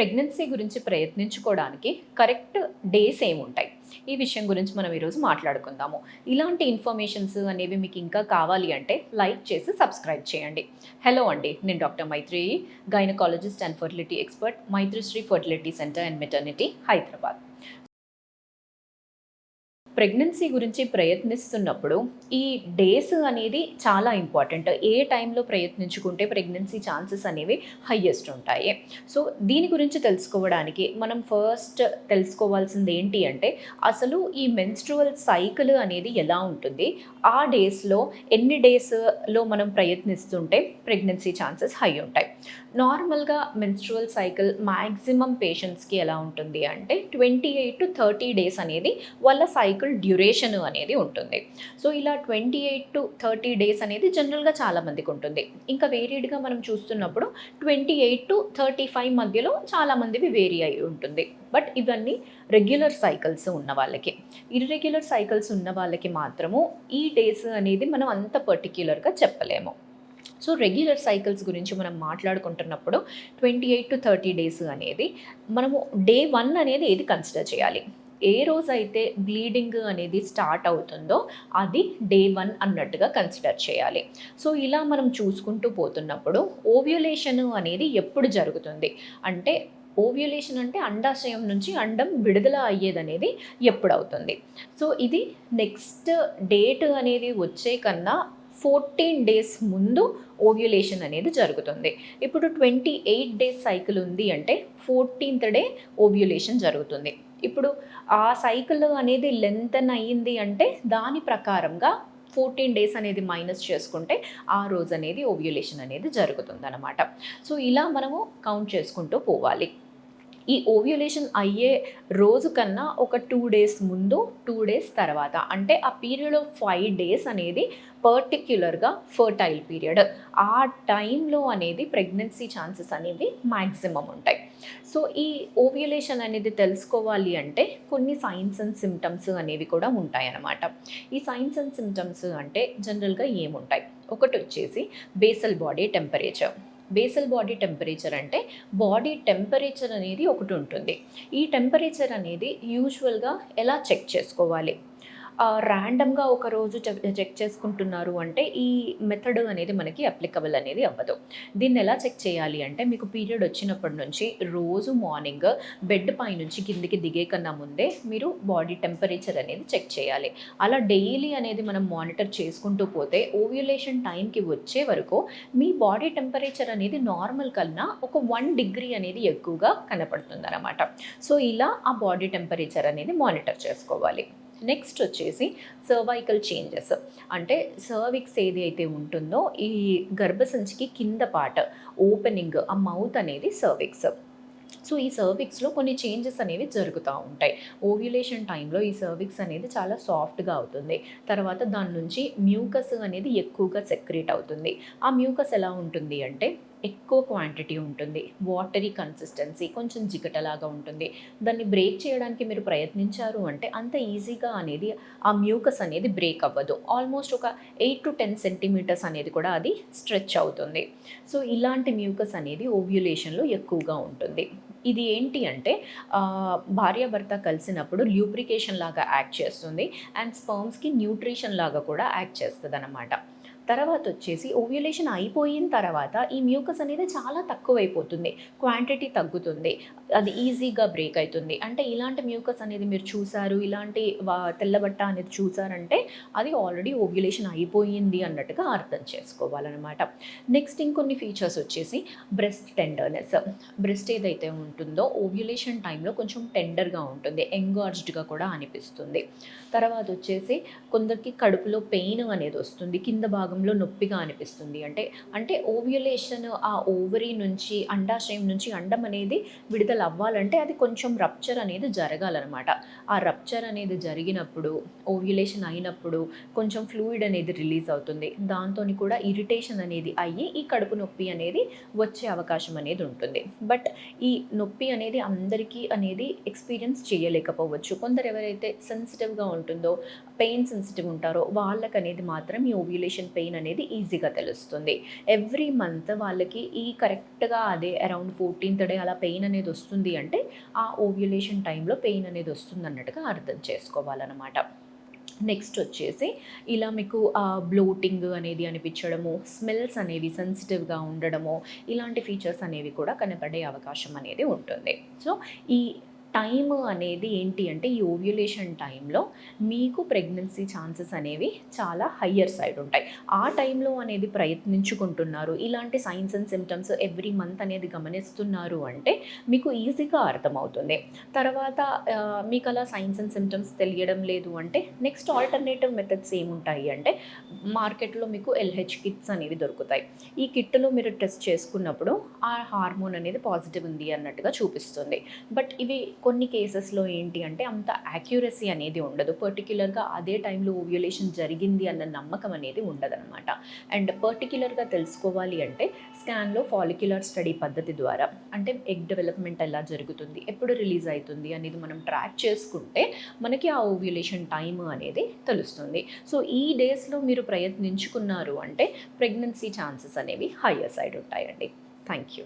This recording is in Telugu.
ప్రెగ్నెన్సీ గురించి ప్రయత్నించుకోవడానికి కరెక్ట్ డేస్ ఏముంటాయి? ఈ విషయం గురించి మనం ఈరోజు మాట్లాడుకుందాము. ఇలాంటి ఇన్ఫర్మేషన్స్ అనేవి మీకు ఇంకా కావాలి అంటే లైక్ చేసి సబ్స్క్రైబ్ చేయండి. హలో అండి, నేను doctor Maitri, gynaecologist and fertility expert, Maitrishri fertility centre and maternity, Hyderabad. Pregnancy గురించి ప్రయత్నిస్తున్నప్పుడు ఈ డేస్ అనేది చాలా ఇంపార్టెంట్. ఏ టైంలో ప్రయత్నించుకుంటే ప్రెగ్నెన్సీ ఛాన్సెస్ అనేవి హయ్యెస్ట్ ఉంటాయి. సో దీని గురించి తెలుసుకోవడానికి మనం ఫస్ట్ తెలుసుకోవాల్సింది ఏంటి అంటే, అసలు ఈ మెన్స్ట్రువల్ సైకిల్ అనేది ఎలా ఉంటుంది, ఆ డేస్లో ఎన్ని డేస్లో మనం ప్రయత్నిస్తుంటే ప్రెగ్నెన్సీ ఛాన్సెస్ హై ఉంటాయి. నార్మల్గా మెన్స్ట్రువల్ సైకిల్ మ్యాక్సిమం పేషెంట్స్కి ఎలా ఉంటుంది అంటే 28 to 30 డేస్ అనేది వాళ్ళ సైకిల్ డ్యూరేషన్ అనేది ఉంటుంది. సో ఇలా 28 to 30 డేస్ అనేది జనరల్గా చాలామందికి ఉంటుంది. ఇంకా వేరీడ్గా మనం చూస్తున్నప్పుడు 28 to 35 మధ్యలో చాలామందివి వేరీ అయి ఉంటుంది. బట్ ఇవన్నీ రెగ్యులర్ సైకిల్స్ ఉన్న వాళ్ళకి. ఇర్రెగ్యులర్ సైకిల్స్ ఉన్న వాళ్ళకి మాత్రము ఈ డేస్ అనేది మనం అంత పర్టిక్యులర్గా చెప్పలేము. సో రెగ్యులర్ సైకిల్స్ గురించి మనం మాట్లాడుకుంటున్నప్పుడు 28 to 30 డేస్ అనేది మనము డే 1 అనేది ఏది కన్సిడర్ చేయాలి. ఏ రోజైతే బ్లీడింగ్ అనేది స్టార్ట్ అవుతుందో అది డే 1 అన్నట్టుగా కన్సిడర్ చేయాలి. సో ఇలా మనం చూసుకుంటూ పోతున్నప్పుడు ఓవ్యులేషన్ అనేది ఎప్పుడు జరుగుతుంది అంటే, ఓవ్యులేషన్ అంటే అండాశయం నుంచి అండం విడుదల అయ్యేదనేది ఎప్పుడు అవుతుంది. సో ఇది నెక్స్ట్ డేట్ అనేది వచ్చే కన్నా 14 డేస్ ముందు ఓవ్యులేషన్ అనేది జరుగుతుంది. ఇప్పుడు 28 డేస్ సైకిల్ ఉంది అంటే 14th డే ఓవ్యులేషన్ జరుగుతుంది. ఇప్పుడు ఆ సైకిల్ అనేది లెంతన్ అయ్యింది అంటే దాని ప్రకారంగా 14 డేస్ అనేది మైనస్ చేసుకుంటే ఆ రోజు అనేది ఓవ్యులేషన్ అనేది జరుగుతుంది అన్నమాట. సో ఇలా మనము కౌంట్ చేసుకుంటూ పోవాలి. ఈ ఓవ్యులేషన్ అయ్యే రోజు కన్నా ఒక 2 డేస్ ముందు, 2 డేస్ తర్వాత, అంటే ఆ పీరియడ్ ఆఫ్ 5 డేస్ అనేది పర్టిక్యులర్గా ఫర్టైల్ పీరియడ్. ఆ టైంలో అనేది ప్రెగ్నెన్సీ ఛాన్సెస్ అనేవి మ్యాక్సిమం ఉంటాయి. సో ఈ ఓవ్యులేషన్ అనేది తెలుసుకోవాలి అంటే కొన్ని సైన్స్ అండ్ సిమ్టమ్స్ అనేవి కూడా ఉంటాయన్నమాట. ఈ సైన్స్ అండ్ సిమ్టమ్స్ అంటే జనరల్గా ఏముంటాయి? ఒకటి వచ్చేసి basal body temperature. Basal body temperature అంటే బాడీ టెంపరేచర్ అనేది ఒకటి ఉంటుంది. ఈ టెంపరేచర్ అనేది యూజువల్గా ఎలా చెక్ చేసుకోవాలి? ర్యాండమ్గా ఒకరోజు చెక్ చేసుకుంటున్నారు అంటే ఈ మెథడ్ అనేది మనకి అప్లికబుల్ అనేది అవ్వదు. దీన్ని ఎలా చెక్ చేయాలి అంటే, మీకు పీరియడ్ వచ్చినప్పటి నుంచి రోజు మార్నింగ్ బెడ్ పై నుంచి కిందికి దిగే కన్నా ముందే మీరు బాడీ టెంపరేచర్ అనేది చెక్ చేయాలి. అలా డైలీ అనేది మనం మానిటర్ చేసుకుంటూ పోతే ఓవ్యులేషన్ టైంకి వచ్చే వరకు మీ బాడీ టెంపరేచర్ అనేది నార్మల్ కన్నా ఒక 1 డిగ్రీ అనేది ఎక్కువగా కనపడుతుంది అన్నమాట. సో ఇలా ఆ బాడీ టెంపరేచర్ అనేది మానిటర్ చేసుకోవాలి. నెక్స్ట్ వచ్చేసి సర్వైకల్ చేంజెస్. అంటే సర్విక్స్ ఏది అయితే ఉంటుందో ఈ గర్భసంచికి కింద పార్ట్ ఓపెనింగ్, ఆ మౌత్ అనేది సర్విక్స్. సో ఈ సర్విక్స్లో కొన్ని చేంజెస్ అనేవి జరుగుతూ ఉంటాయి. ఓవ్యులేషన్ టైంలో ఈ సర్విక్స్ అనేది చాలా సాఫ్ట్గా అవుతుంది. తర్వాత దాని నుంచి మ్యూకస్ అనేది ఎక్కువగా సెక్రేట్ అవుతుంది. ఆ మ్యూకస్ ఎలా ఉంటుంది అంటే ఎక్కువ క్వాంటిటీ ఉంటుంది, వాటరీ కన్సిస్టెన్సీ, కొంచెం జిగటలాగా ఉంటుంది. దాన్ని బ్రేక్ చేయడానికి మీరు ప్రయత్నించారు అంటే అంత ఈజీగా అనేది ఆ మ్యూకస్ అనేది బ్రేక్ అవ్వదు. ఆల్మోస్ట్ ఒక 8 to 10 సెంటీమీటర్స్ అనేది కూడా అది స్ట్రెచ్ అవుతుంది. సో ఇలాంటి మ్యూకస్ అనేది ఓవ్యులేషన్లో ఎక్కువగా ఉంటుంది. ఇది ఏంటి అంటే భార్యాభర్త కలిసినప్పుడు ల్యూబ్రికేషన్ లాగా యాక్ట్ చేస్తుంది అండ్ స్పర్మ్స్కి న్యూట్రిషన్ లాగా కూడా యాక్ట్ చేస్తుంది అన్నమాట. తర్వాత వచ్చేసి ఓవ్యులేషన్ అయిపోయిన తర్వాత ఈ మ్యూకస్ అనేది చాలా తక్కువైపోతుంది, క్వాంటిటీ తగ్గుతుంది, అది ఈజీగా బ్రేక్ అవుతుంది. అంటే ఇలాంటి మ్యూకస్ అనేది మీరు చూసారు, ఇలాంటి తెల్లబట్ట అనేది చూసారంటే అది ఆల్రెడీ ఓవ్యులేషన్ అయిపోయింది అన్నట్టుగా అర్థం చేసుకోవాలన్నమాట. నెక్స్ట్ ఇంకొన్ని ఫీచర్స్ వచ్చేసి బ్రెస్ట్ టెండర్నెస్. బ్రెస్ట్ ఏదైతే ఉంటుందో ఓవ్యులేషన్ టైంలో కొంచెం టెండర్గా ఉంటుంది, ఎంగార్జ్డ్గా కూడా అనిపిస్తుంది. తర్వాత వచ్చేసి కొందరికి కడుపులో పెయిన్ అనేది వస్తుంది, కింద భాగంలో నొప్పిగా అనిపిస్తుంది. అంటే ఓవ్యులేషన్ ఆ ఓవరీ నుంచి, అండాశయం నుంచి అండం అనేది విడుదల అవ్వాలంటే అది కొంచెం రప్చర్ అనేది జరగాలన్నమాట. ఆ రప్చర్ అనేది జరిగినప్పుడు, ఓవ్యులేషన్ అయినప్పుడు కొంచెం ఫ్లూయిడ్ అనేది రిలీజ్ అవుతుంది. దాంతో కూడా ఇరిటేషన్ అనేది అయ్యి ఈ కడుపు నొప్పి అనేది వచ్చే అవకాశం అనేది ఉంటుంది. బట్ ఈ నొప్పి అనేది అందరికీ అనేది ఎక్స్పీరియన్స్ చేయలేకపోవచ్చు. కొందరు ఎవరైతే సెన్సిటివ్గా ఉంటుందో, పెయిన్ సెన్సిటివ్ ఉంటారో వాళ్ళకనేది మాత్రం ఈ ఓవ్యులేషన్ పెయిన్ అనేది ఈజీగా తెలుస్తుంది. ఎవ్రీ మంత్ వాళ్ళకి ఈ కరెక్ట్‌గా అదే అరౌండ్ 14థ్ డే అలా పెయిన్ అనేది వస్తుంది అంటే, ఆ ఓవ్యులేషన్ టైంలో పెయిన్ అనేది వస్తుందన్నట్టుగా అర్థం చేసుకోవాలనమాట. నెక్స్ట్ వచ్చేసి ఇలా మీకు బ్లోటింగ్ అనేది అనిపించడము, స్మెల్స్ అనేవి సెన్సిటివ్‌గా ఉండడము, ఇలాంటి ఫీచర్స్ అనేవి కూడా కనపడే అవకాశం అనేది ఉంటుంది. సో, ఈ టైమ్ అనేది ఏంటి అంటే, ఈ ఓవ్యులేషన్ టైంలో మీకు ప్రెగ్నెన్సీ ఛాన్సెస్ అనేవి చాలా హయ్యర్ సైడ్ ఉంటాయి. ఆ టైంలో అనేది ప్రయత్నించుకుంటున్నారు, ఇలాంటి science and symptoms every month అనేది గమనిస్తున్నారు అంటే మీకు ఈజీగా అర్థమవుతుంది. తర్వాత మీకు అలా సైన్స్ అండ్ సిమ్టమ్స్ తెలియడం లేదు అంటే నెక్స్ట్ ఆల్టర్నేటివ్ మెథడ్స్ ఏముంటాయి అంటే, మార్కెట్లో మీకు ఎల్‌హెచ్ కిట్స్ అనేవి దొరుకుతాయి. ఈ కిట్‌లో మీరు టెస్ట్ చేసుకున్నప్పుడు ఆ హార్మోన్ అనేది పాజిటివ్ ఉంది అన్నట్టుగా చూపిస్తుంది. బట్ ఇవి కొన్ని కేసెస్‌లో ఏంటి అంటే అంత యాక్యురసీ అనేది ఉండదు. పర్టిక్యులర్‌గా అదే టైంలో ఓవ్యులేషన్ జరిగింది అన్న నమ్మకం అనేది ఉండదనమాట. అండ్ పర్టిక్యులర్‌గా తెలుసుకోవాలి అంటే స్కాన్‌లో ఫాలిక్యులర్ స్టడీ పద్ధతి ద్వారా, అంటే ఎగ్ డెవలప్‌మెంట్ ఎలా జరుగుతుంది, ఎప్పుడు రిలీజ్ అయితుంది అనేది మనం ట్రాక్ చేసుకుంటే మనకి ఆ ఓవ్యులేషన్ టైమ్ అనేది తెలుస్తుంది. సో, ఈ డేస్‌లో మీరు ప్రయత్నించుకున్నారు అంటే ప్రెగ్నెన్సీ ఛాన్సెస్ అనేవి హయ్యర్ సైడ్ ఉంటాయండి. Thank you.